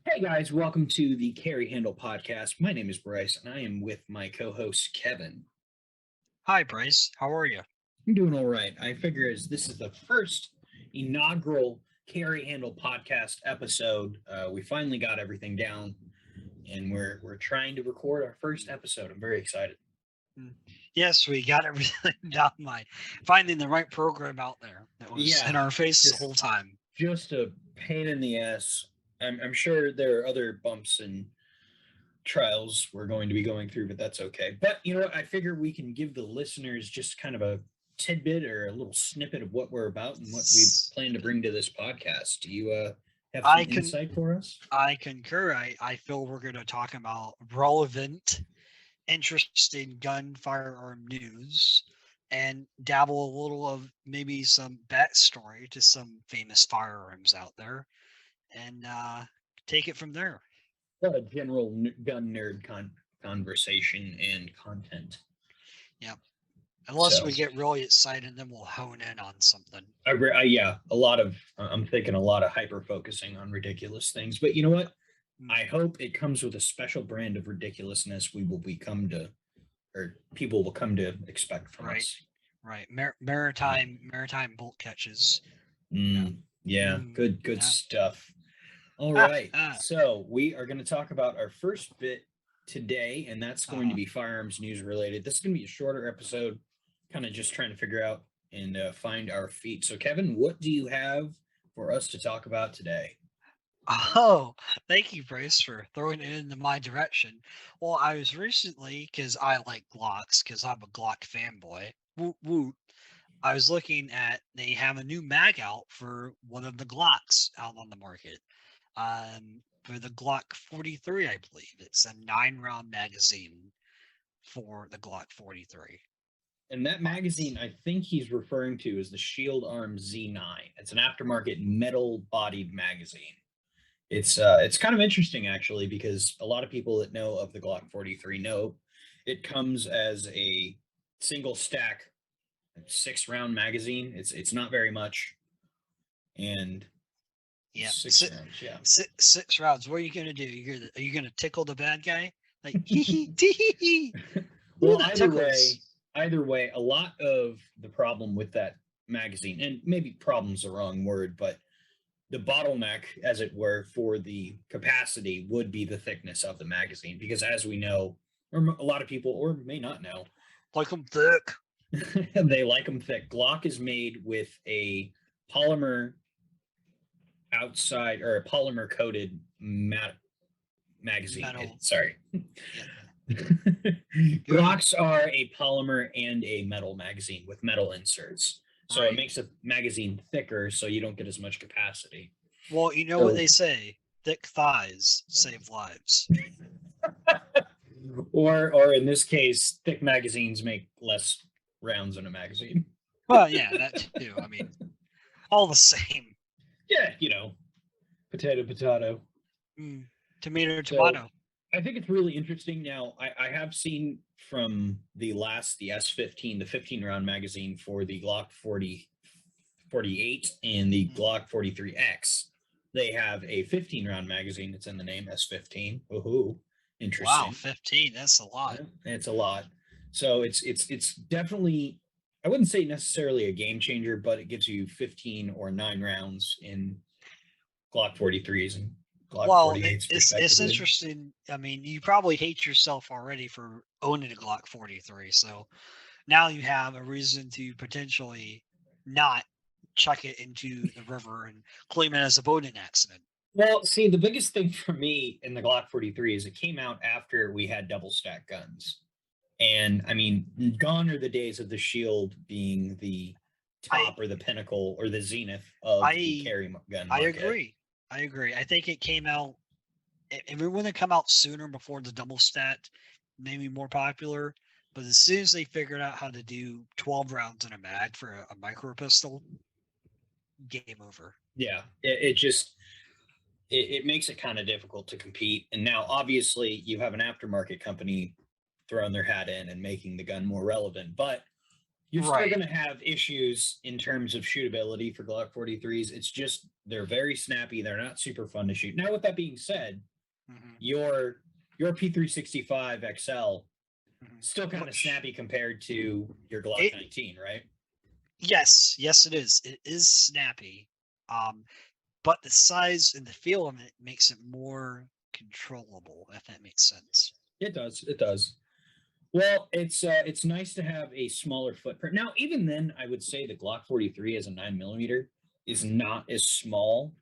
Hey guys, welcome to the Carry Handle podcast. My name is Bryce and I am with my co host Kevin. Hi, Bryce. How are you? I'm doing all right. I figure as this is the first inaugural Carry Handle podcast episode, we finally got everything down and we're trying to record our first episode. I'm very excited. Mm. Yes, we got everything down by finding the right program out there that was Yeah, in our face the just whole time. just a pain in the ass. I'm sure there are other bumps and trials we're going to be going through, but that's okay. But you know what? I figure we can give the listeners just kind of a tidbit or a little snippet of what we're about and what we plan to bring to this podcast. Do you have some I can insight for us? I concur. I feel we're going to talk about relevant, interesting gun firearm news and dabble a little of maybe some backstory to some famous firearms out there and take it from there. A general gun nerd conversation and content. Yep. Unless So, we get really excited, then we'll hone in on something. yeah, a lot of I'm thinking a lot of hyper focusing on ridiculous things. But you know what? Mm. I hope it comes with a special brand of ridiculousness we will become to, or people will come to expect from Right. us. Right. Maritime bolt catches. Yeah. Yeah, good Yeah. stuff. All Ah, right. ah, So we are going to talk about our first bit today, and that's going to uh, be firearms news related. This is going to be a shorter episode, kind of just trying to figure out and find our feet. So, Kevin, what do you have for us to talk about today? oh, thank you, Bryce, for throwing it into my direction. Well, I was recently, because I like Glocks, because I'm a Glock fanboy. Woot woot. I was looking at, they have a new mag out for one of the Glocks out on the market. For the Glock 43, I believe. It's a 9 round magazine for the Glock 43. And that magazine, I think he's referring to is the Shield Arm Z9. It's an aftermarket metal-bodied magazine. It's kind of interesting actually because a lot of people that know of the Glock 43 know it comes as a single stack 6 round magazine. It's not very much, and Yeah, 6 rounds. Yeah. 6 rounds. What are you gonna do? Are you gonna tickle the bad guy? Like hee hee tee hee hee. Ooh, Well, that tickles. either way, a lot of the problem with that magazine, and maybe problem's the wrong word, but the bottleneck, as it were, for the capacity would be the thickness of the magazine, because as we know, or a lot of people, or may not know, Like I'm thick. they like them thick. Glock is made with a polymer outside or a polymer coated magazine. Metal. Sorry. Yeah. Good. Glocks are a polymer and a metal magazine with metal inserts. So it Right. makes a magazine thicker so you don't get as much capacity. Well, you know what So they say. Thick thighs save lives. or in this case, thick magazines make less rounds in a magazine. Well, yeah, that too. I mean, all the same. Yeah, potato. Mm, tomato, So tomato. I think it's really interesting. Now, I have seen from the S15, the 15 round magazine for the Glock 48 and the Mm. Glock 43X. They have a 15 round magazine. It's in the name S15. Woohoo. Wow, Interesting. 15. That's a lot. Yeah, it's a lot. So it's definitely, I wouldn't say necessarily a game changer, but it gives you 15 or 9 rounds in Glock 43s and Glock Well, 48s it's respectively. interesting. I mean, you probably hate yourself already for owning a Glock 43. So now you have a reason to potentially not chuck it into the river and claim it as a boating accident. Well, see, the biggest thing for me in the Glock 43 is it came out after we had double stack guns. And I mean, gone are the days of the Shield being the I top or the pinnacle or the zenith of the I carry gun I market. agree. I agree. I think it came out. If it would have come out sooner before the double stat, maybe more popular. But as soon as they figured out how to do 12 rounds in a mag for a micro pistol, game over. Yeah, it just it makes it kind of difficult to compete. And now, obviously, you have an aftermarket company throwing their hat in and making the gun more relevant. But You're still Right. going to have issues in terms of shootability for Glock 43s. It's just they're very snappy. They're not super fun to shoot. Now, with that being said, Hmm. your P365 XL Hmm. still kind of Which snappy compared to your Glock it 19, right? yes, it is. It is snappy. Um, but the size and the feel of it makes it more controllable, if that makes sense. It does. It does. Well, it's nice to have a smaller footprint. Now, even then, I would say the Glock 43 as a 9mm is Mm, not as small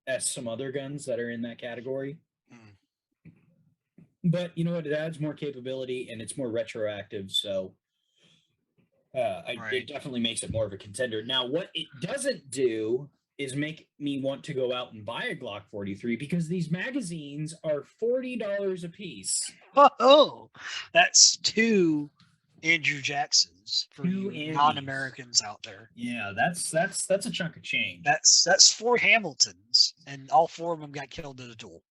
as some other guns that are in that category. mm, But you know what? It adds more capability and it's more retroactive. So right. it definitely makes it more of a contender. Now, what it doesn't do is make me want to go out and buy a Glock 43 because these magazines are $40 a piece. Oh, that's two Andrew Jacksons for Two you Andes. non-Americans out there. Yeah, that's a chunk of change. That's four Hamiltons, and all four of them got killed in a duel.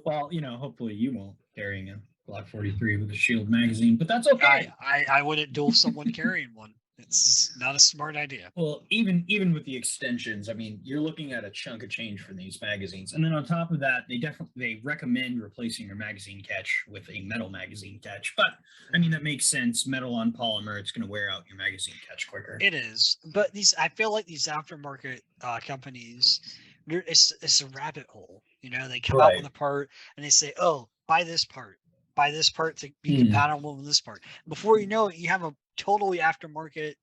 Well, hopefully you won't carrying a Glock 43 with a Shield magazine, but that's okay. I wouldn't duel someone carrying one. It's not a smart idea. Well, even with the extensions, I mean, you're looking at a chunk of change for these magazines. And then on top of that, they recommend replacing your magazine catch with a metal magazine catch. But I mean, that makes sense. Metal on polymer, it's going to wear out your magazine catch quicker. It is, but I feel like these aftermarket companies, it's a rabbit hole. You know, they come out with Right. a part and they say, "Oh, buy this part to be compatible with this part." Before you know it, you have a totally aftermarket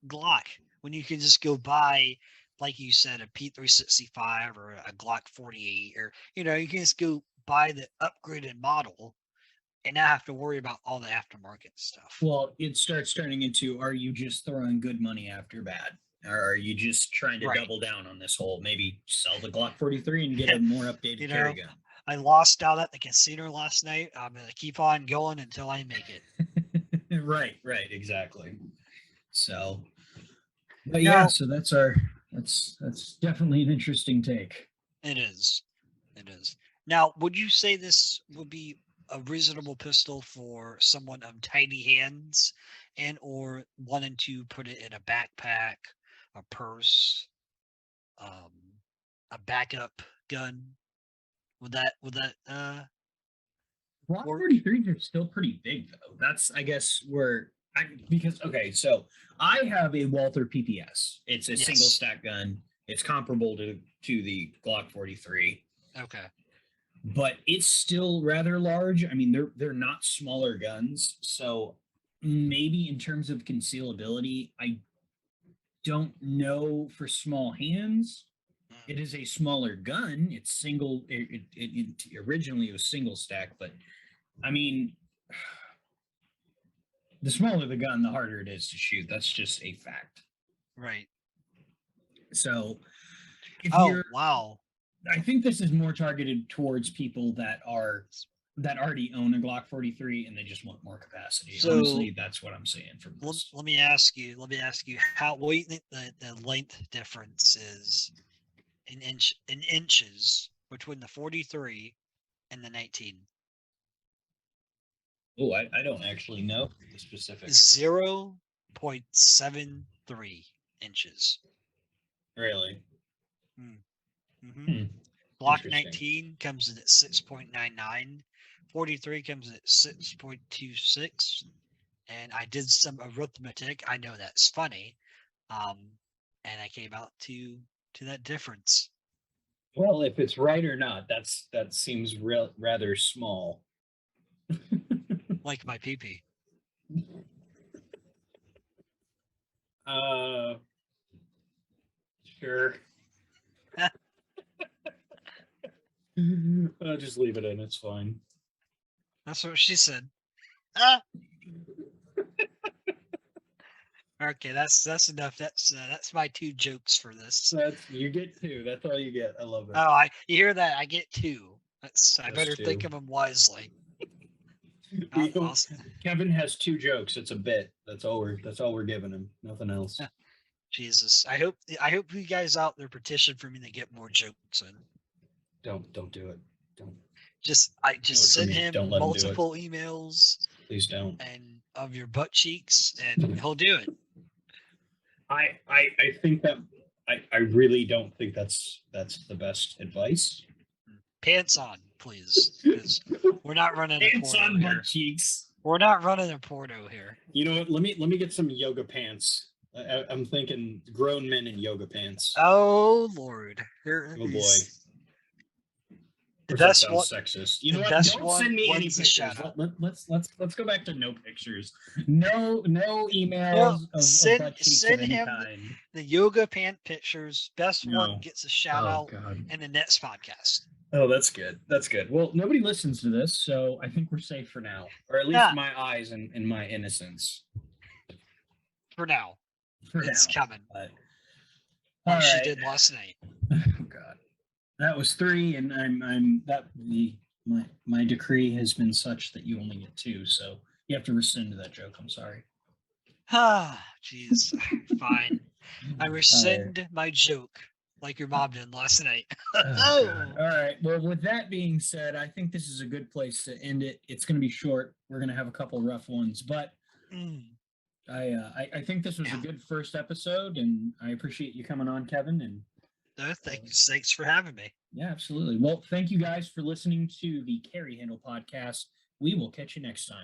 Glock when you can just go buy, like you said, a P365 or a Glock 48, or you can just go buy the upgraded model and not have to worry about all the aftermarket stuff. Well, it starts turning into, are you just throwing good money after bad? Or are you just trying to Right. double down on this whole, maybe sell the Glock 43 and get a more updated You carry know, gun? I lost out at the casino last night. I'm gonna keep on going until I make it. Right, exactly. So, but yeah, Now, so that's definitely an interesting take. it is. It is. Now, would you say this would be a reasonable pistol for someone of tiny hands and or wanting to put it in a backpack, a purse, um, a backup gun? Would that Block work? 43s are still pretty big though. That's I guess where I because okay, so I have a Walther PPS. It's a single Yes. stack gun. It's comparable to the Glock 43, Okay. but it's still rather large. I mean, they're not smaller guns, so maybe in terms of concealability, I don't know for small hands. Mm, It is a smaller gun. It's single. It originally was single stack, but I mean, the smaller the gun, the harder it is to shoot. That's just a fact. right. So if Oh, you're, wow. I think this is more targeted towards people that already own a Glock 43 and they just want more capacity. So Honestly, that's what I'm saying from this. let me ask you. Let me ask you. How what do you think the length difference is in inches between the 43 and the 19? Oh, I don't actually know the specifics. 0.73 inches. Really? Mm-hmm. Hmm. Block Interesting. 19 comes in at 6.99. 43 comes at 6.26. And I did some arithmetic. I know that's funny. Um, and I came out to that difference. Well, if it's right or not, that seems rather small. Like my PP. uh, sure. I'll just leave it in. It's fine. That's what she said. Ah, okay, that's enough. That's my two jokes for this. You get two. That's all you get. I love it. Oh, you hear that? I get two. I Just better think two. of them wisely. I'll, Kevin has two jokes. It's a bit. That's all we're giving him. Nothing else. Jesus. I hope you guys out there petition for me to get more jokes in. Don't do it. Don't I do it just for sent me. him Don't let him do it. multiple emails Please don't. and of your butt cheeks, and he'll do it. I think that I really don't think that's the best advice. Pants on, please, because we're not running a Pants porno on here. butt cheeks. We're not running a porno here. You know what? Let me get some yoga pants. I'm thinking grown men in yoga pants. Oh Lord! Oh boy. The Of course, best that one. sounds sexist. You know the what? best Don't one send me any wins the pictures. shout-out. Let's go back to no pictures. No emails No, of send- butt cheeks send of any him kind. The yoga pant pictures. Best No. one gets a shout Oh out god. in the next podcast. Oh, that's good. That's good. Well, nobody listens to this, so I think we're safe for now, or at least Yeah. my eyes and my innocence. For now, For it's now. coming. But, Like all she right. did last night. Oh god. That was 3, and my decree has been such that you only get 2, so you have to rescind that joke. I'm sorry. Ah, jeez. Fine. I All rescind my joke like your mom did last night. Oh, God. All right. Well, with that being said, I think this is a good place to end it. It's going to be short. We're going to have a couple rough ones, but Mm. I think this was a Yeah. good first episode, and I appreciate you coming on, Kevin. And No, thanks for having me. yeah, absolutely. Well, thank you guys for listening to the Carry Handle podcast. We will catch you next time.